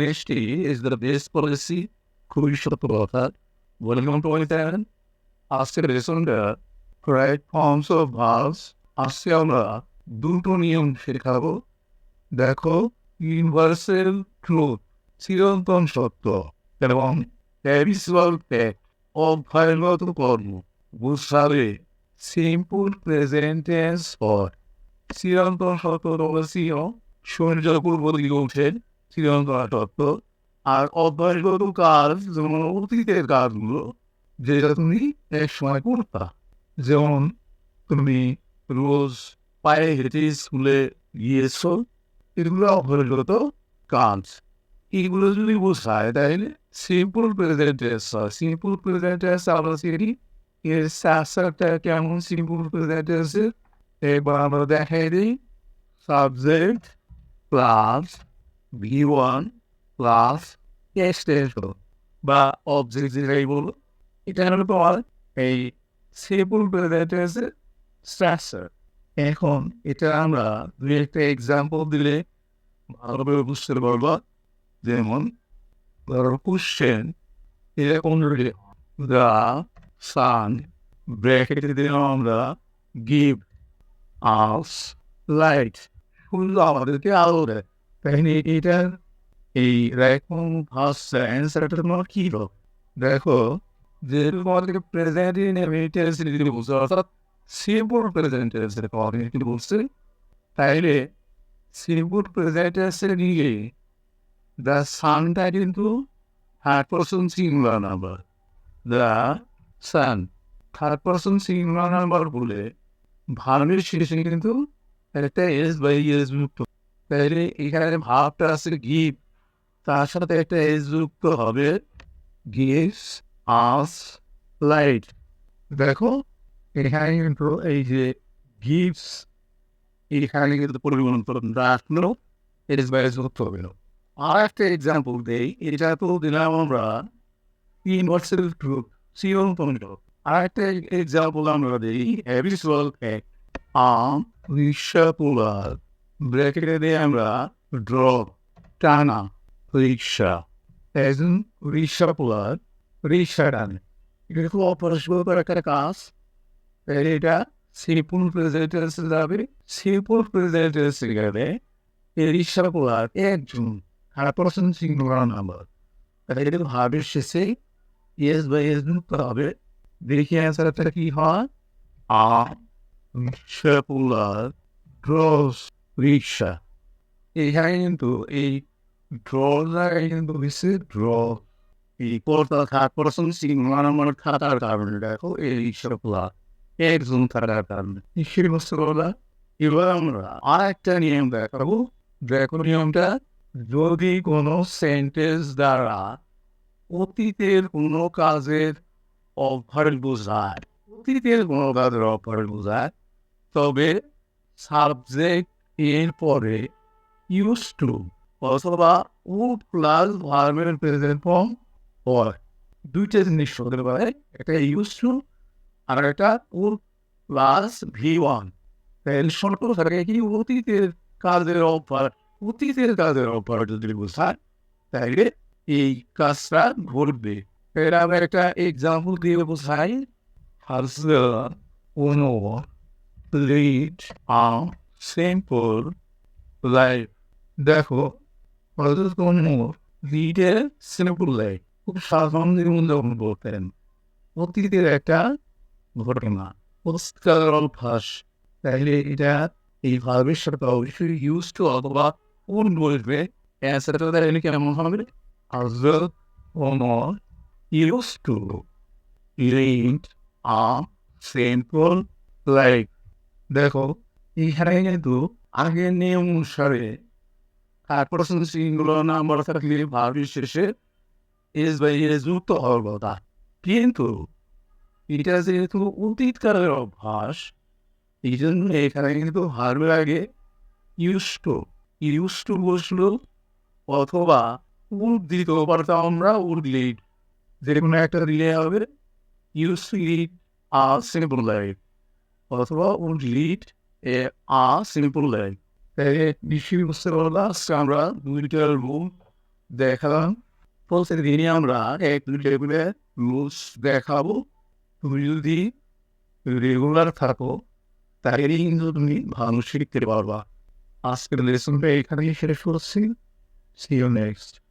honesty is the best policy. খুবই সত্য কথা। Welcome to Italian. আজকের লেসনটা correct forms of verbs। আজকে আমরা দুটো নিয়ম শেখাবো। দেখো, ইউনিভার্সাল ট্রুথ, চিরন্তন সত্য, এবং habitual fact, অভ্যাসগত কর্ম বুঝাবে সিম্পল প্রেজেন্ট টেন্স হয়। চিরন্তন সত্য চির, সূর্য পূর্ব দিকে ওঠে, চিরন্তন সত্য। আর অভ্যাসগত কাজ যেমন অতীতের কাজগুলো, যেটা তুমি এক সময় করতা, যেমন তুমি রোজ পায়ে হেঁটে স্কুলে গিয়েছ, এগুলো অভ্যাসগত কাজ। এগুলো যদি বোঝায় তাহলে সিম্পল প্রেজেন্ট টেন্স হয়। সিম্পল প্রেজেন্ট টেন্স আমরা শিখি এর সাথে কেমন সিম্পল প্রেজেন্ট টেন্সের এবার আমরা দেখাই দিই। Subject plus V1 plus extension বা অবজেক্ট যেটাই বলো, এটা হলো তোমার এই সিম্পল প্রেজেন্ট টেন্সের স্ট্রাকচার। এখন এটা আমরা দুই একটা এক্সাম্পল দিলে ভালোভাবে বুঝতে পারবো। যেমন ধরো কোশ্চেন, এটা কোন দ্য সান ব্র্যাকেটে দিলাম আমরা গিভ আস লাইট, সূর্য আমাদেরকে আলো দেয়। তাহলে এটার এই রকম ফার্স্ট অ্যান্সারটা তোমার কী হবে? দেখো, যেহেতু তোমাদেরকে প্রেজেন্ট টেন্স যদি বুঝতে, অর্থাৎ সিম্পল প্রেজেন্ট টেন্সের তোমাদেরকে বলছে, তাইলে সিম্পল প্রেজেন্ট টেন্সের নিয়ে দ্য সানটা কিন্তু third person singular number. The sun third person singular number বলে ভার্বের শেষে কিন্তু একটা এস বা এস যুক্ত। তাহলে এখানে ভাবটা আছে গিভ, তার সাথে একটা এস যুক্ত হবে, গিভস আস লাইট। দেখো এখানে কিন্তু এই যে গিভস, এখানে কিন্তু পরিবর্তন রাখলো, এস বা এস যুক্ত হবে না। আর একটা এক্সাম্পল দেই, এটা তো দিলাম আমরা ইউনিভার্সাল ট্রুথ, চিরন্তন সত্য। আর একটা এক্সাম্পল আমরা দিই হ্যাবিচুয়াল ফ্যাক্ট। রিক্সাপুলার ব্র্যাকেটে দিয়ে আমরা ড্র টানা রিক্সা, একজন রিক্সাপুলার রিক্সা টানে, এটা খুব অপরিষ্কার একটা কাজ। এটা সিম্পল প্রেজেন্ট টেন্সে যাবে। সিম্পল প্রেজেন্ট টেন্সে গেলে এই রিক্সাপুলার একজন থার্ড পারসন সিঙ্গুলার নাম্বার, এটা ভাবের শেষে ইয়েস বা ইয়েস যুক্ত হবে। দেখি অ্যান্সারটা কি হয়। রিক্সাপুলার ড্রস রিক্সা। এখানে কিন্তু এই ড্র জায়গায় কিন্তু হচ্ছে ড্র, এই পর্দা থার্ড পারসন সিঙ্গুলার নাম্বার থাকার কারণে দেখো এই রিক্সাপুলার একজন থাকার কারণে নিশ্চয়ই বুঝতে পারলা। এবার আমরা আর একটা নিয়ম দেখাবো। দেখো নিয়মটা, যদি কোনো সেন্টেন্স দ্বারা অতীতের কোনো কাজের অভ্যাস বোঝায়, অতীতের কোনো কাজের অভ্যাস বোঝায়, তবে সাবজেক্ট এর পরে ইউজ টু অথবা উড প্লাস ভার্বের প্রেজেন্ট ফর্ম হয়। দুইটা জিনিস হতে পারে, একটা ইউজ টু আর একটা উড প্লাস V1। তাহলে শর্ত থাকে কি, অতীতের কাজের অভ্যাস, অতীতের কাজের অভ্যাস যদি বোঝায় তাইলে এই কাজটা ঘটবে। এর আমরা একটা এক্সাম্পল দিয়ে বোঝাই। কোনো লিড সিম্পল লাইফ। দেখো, কোনো লিডের সিম্পল লাইফ খুব সাধারণ জীবনযাপন করতেন, অতীতের একটা ঘটনা, পরিষ্কার অভ্যাস। তাইলে এটা এই ভার্বের সাথে অবশ্যই ইউজ টু অথবা কোন বলবে, অ্যান্সারটা তাহলে কেমন হবে? কোনো use to lead simple life. দেখো এখানে কিন্তু আগের নিয়ম অনুসারে থার্ড পারসন সিঙ্গুলার নাম্বার থাকলে ভার্বের শেষে এস বা এস যুক্ত হওয়ার কথা, কিন্তু এটা যেহেতু অতীতকালের অভ্যাস, এই জন্য এখানে কিন্তু ভার্বের আগে ইউজ টু বসলো, অথবা উড দিতে পারতাম আমরা, উড লিড, যে কোনো একটা দিলে হবে used to lead a simple life, অথবা would lead a simple life. তাই নিশ্চয়ই বুঝতে পারলাম আমরা দুইটার রুল দেখালাম। প্রতিদিনই আমরা এক টেবিলে রুলস দেখাবো। তুমি যদি রেগুলার থাকো তাহলে কিন্তু তুমি ভালো শিখতে পারবা। আজকের লেসনটা এখানেই শেষ করছি। See you next.